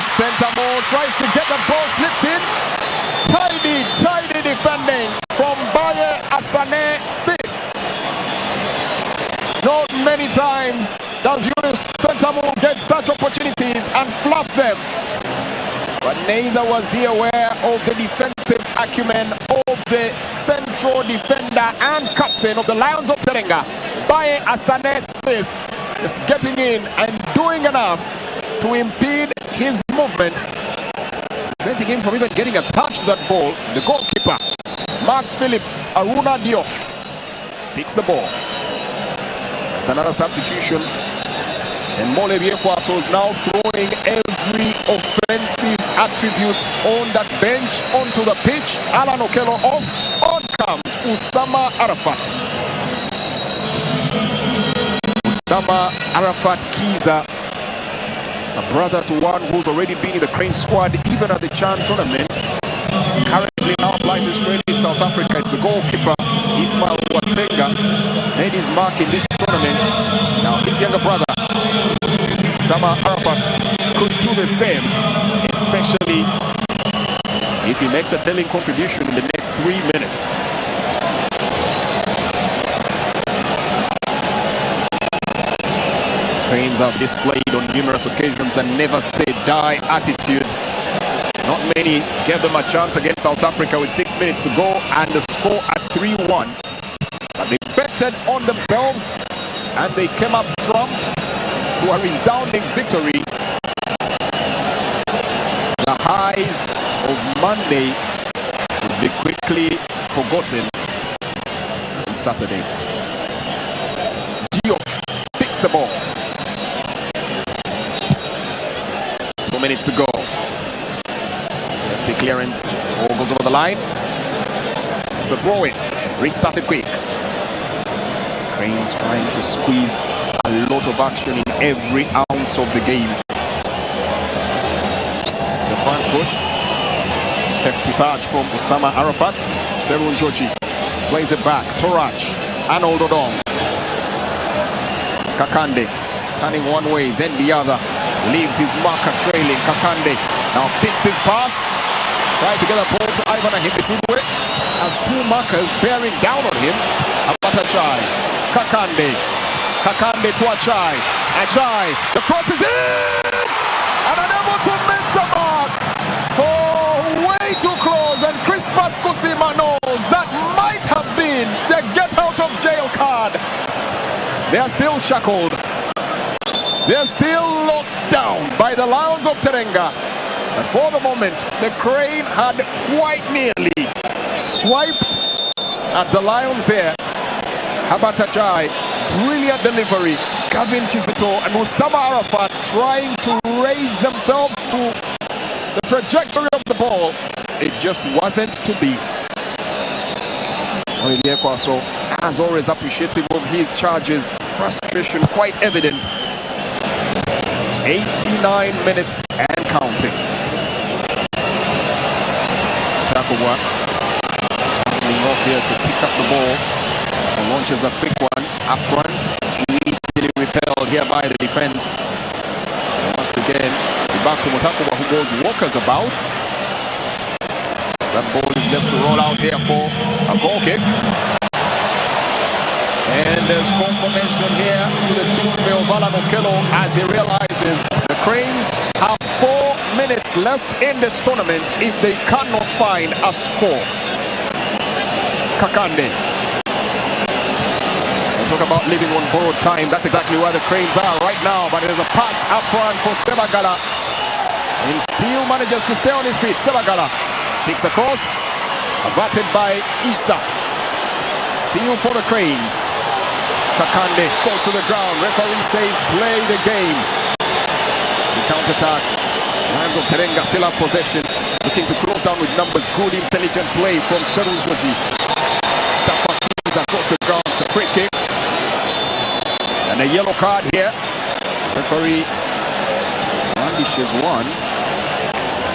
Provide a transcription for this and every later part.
Sentamo tries to get the ball slipped in. Tidy defending from Baye Asane Sis. Not many times does Yunus Sentamo get such opportunities and fluff them. But neither was he aware of the defensive acumen of the central defender and captain of the Lions of Terenga, Baye Asane Sis, just getting in and doing enough to impede his movement, preventing him from even getting a touch to that ball. The goalkeeper, Mark Phillips Aruna Diop, picks the ball. It's another substitution, and Mole Biekwaso is now throwing every offensive attribute on that bench onto the pitch. Alan Okello off. On comes Usama Arafat. Usama Arafat Kiza, a brother to one who's already been in the Crane squad even at the Chan tournament. Currently now applies his training in South Africa. It's the goalkeeper Ismail Watenga, made his mark in this tournament. Now his younger brother Usama Arafat could do the same, especially if he makes a telling contribution in the next 3 minutes. Cranes have displayed on numerous occasions a never say die attitude. Not many gave them a chance against South Africa with 6 minutes to go and the score at 3-1. But they betted on themselves and they came up trumps to a resounding victory. The highs of Monday would be quickly forgotten on Saturday. Diop picks the ball. 2 minutes to go. Lefty clearance. Ball goes over the line. It's a throw in. Restarted quick. Cranes trying to squeeze a lot of action in every ounce of the game. The front foot. Hefty touch from Usama Arafat. Serun Joji plays it back. Torach. Arnold Odong. Kakande turning one way, then the other. Leaves his marker trailing. Kakande now picks his pass. Tries to get a ball to Ivan Ahimbisigwe. Has two markers bearing down on him. Abatachai. Kakande. Kakande to Achai. Achai. The cross is in! And unable to miss the mark. Oh, way too close. And Christmas Kusima knows that might have been the get out of jail card. They are still shackled. They're still locked down by the Lions of Terenga. And for the moment, the Crane had quite nearly swiped at the Lions here. Habatachai, brilliant delivery. Gavin Chizito and Usama Arafat trying to raise themselves to the trajectory of the ball. It just wasn't to be. Olivier Kwaso, as always, appreciative of his charges. Frustration quite evident. 89 minutes and counting. Takubwa coming off here to pick up the ball. And launches a quick one up front. Easily repelled here by the defense. And once again, back to Mutakubwa, who goes walkers about. That ball is left to roll out here for a goal kick. And there's confirmation here to the dismay of Alan Okello as he realizes the Cranes have 4 minutes left in this tournament if they cannot find a score. Kakande. We'll talk about living on borrowed time. That's exactly where the Cranes are right now. But there's a pass up front for Sebagala. And still manages to stay on his feet. Sebagala picks across. Averted by Issa. Still for the Cranes. Kakande goes to the ground. Referee says play the game. The counter-attack. Lions of Terenga still have possession. Looking to close down with numbers. Good intelligent play from Serun Joji. Stafford is across the ground. It's a free kick. And a yellow card here. Referee brandishes one.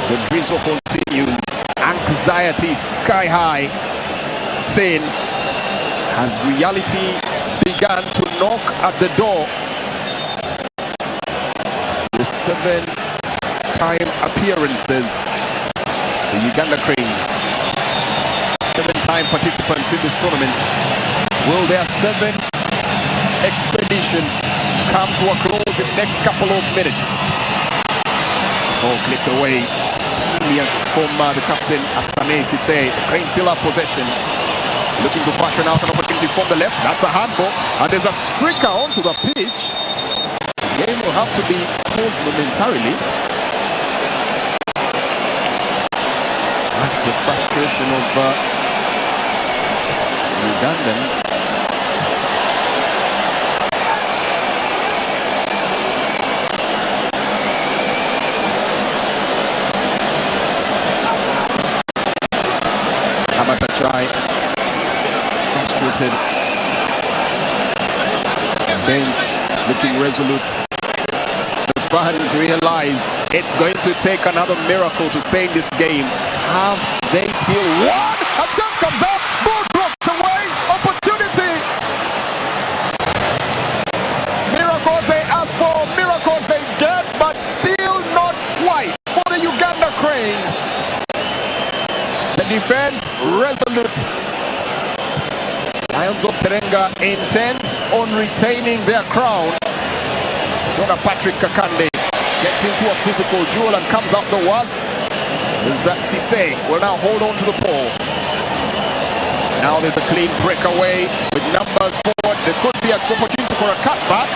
The drizzle continues. Anxiety sky high. Saying, has reality began to knock at the door? The 7 7-time appearances. The Uganda Cranes, 7-time participants in this tournament. Will their 7th expedition come to a close in the next couple of minutes? Ball clipped away. Brilliant from the captain, Asane Sise. The Cranes still have possession. Looking to fashion out an opportunity from the left. That's a handball. And there's a striker onto the pitch. The game will have to be paused momentarily. That's the frustration of Ugandans. Frustrated. Bench looking resolute. The fans realize it's going to take another miracle to stay in this game. Have they still won? A chance comes up. Ball blocked away. Opportunity. Miracles they ask for, miracles they get, but still not quite for the Uganda Cranes. The defense resolute. Lions of Terenga intent on retaining their crown. Jonah Patrick Kakande gets into a physical duel and comes out the worst. Sise will now hold on to the ball. Now there's a clean breakaway with numbers forward. There could be an opportunity for a cutback.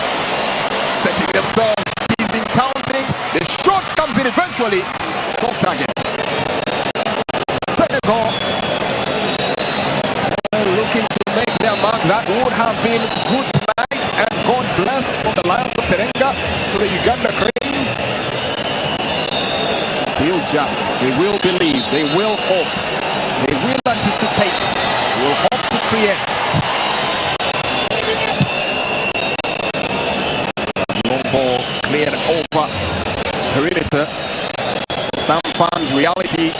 Setting themselves, teasing, taunting. The shot comes in eventually. Soft target. Senegal looking to make their mark. That would have been good night and God bless from the Lions of Terenga to the Uganda Cranes. Still just, they will believe, they will hope, they will anticipate, they will hope to create. Long ball cleared over perimeter. Some fans' reality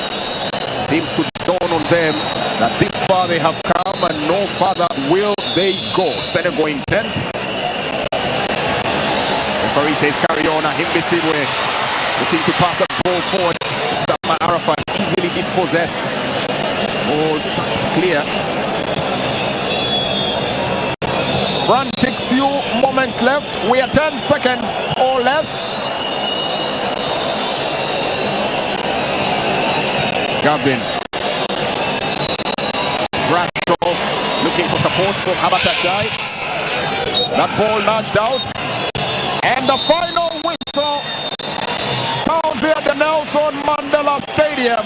seems to dawn on them that this far they have come and no farther will they go. Senegal intent. Referee says carry on. Himbisibwe looking to pass the ball forward. Sama Arafat easily dispossessed. Ball clear. Frantic few moments left. We are 10 seconds or less. Gavin. Brashoff looking for support from Habatachai. That ball nudged out. And the final whistle sounds here at the Nelson Mandela Stadium.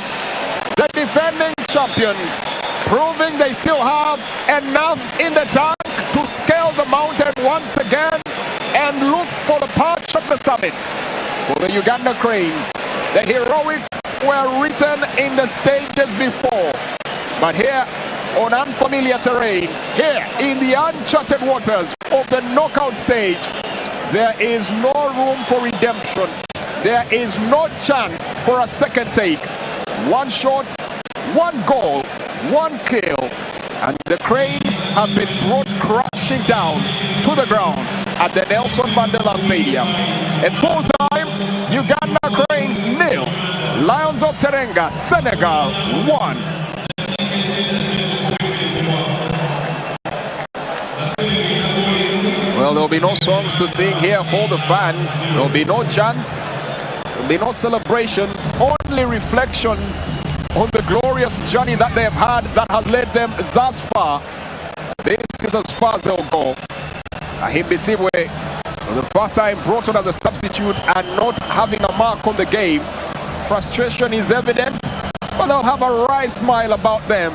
The defending champions proving they still have enough in the tank to scale the mountain once again and look for the perch of the summit. For the Uganda Cranes, the heroics were written in the stages before, but here on unfamiliar terrain, here in the uncharted waters of the knockout stage, there is no room for redemption. There is no chance for a second take. One shot, one goal, one kill, and the Cranes have been brought crashing down to the ground at the Nelson Mandela Stadium. It's full time. Uganda Cranes 0, Lions of Terenga, Senegal 1. Well, there'll be no songs to sing here for the fans. There'll be no chants. There'll be no celebrations. Only reflections on the glorious journey that they've had that has led them thus far. This is as far as they'll go. Himbisibwe, for the first time brought on as a substitute and not having a mark on the game. Frustration is evident, but they'll have a wry smile about them.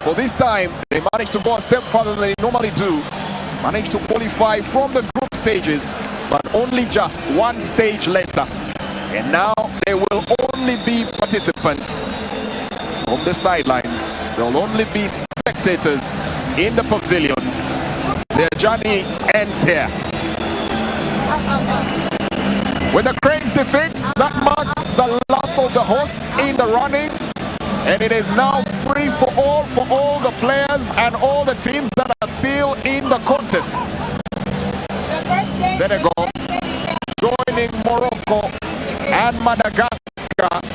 For this time, they managed to go a step further than they normally do. Managed to qualify from the group stages, but only just one stage later. And now they will only be participants from the sidelines. They'll only be spectators in the pavilions. Their journey ends here. With the Cranes defeat, that marks the last of the hosts in the running. And it is now free for all the players and all the teams that are still in the contest. Senegal joining Morocco and Madagascar. Senegal.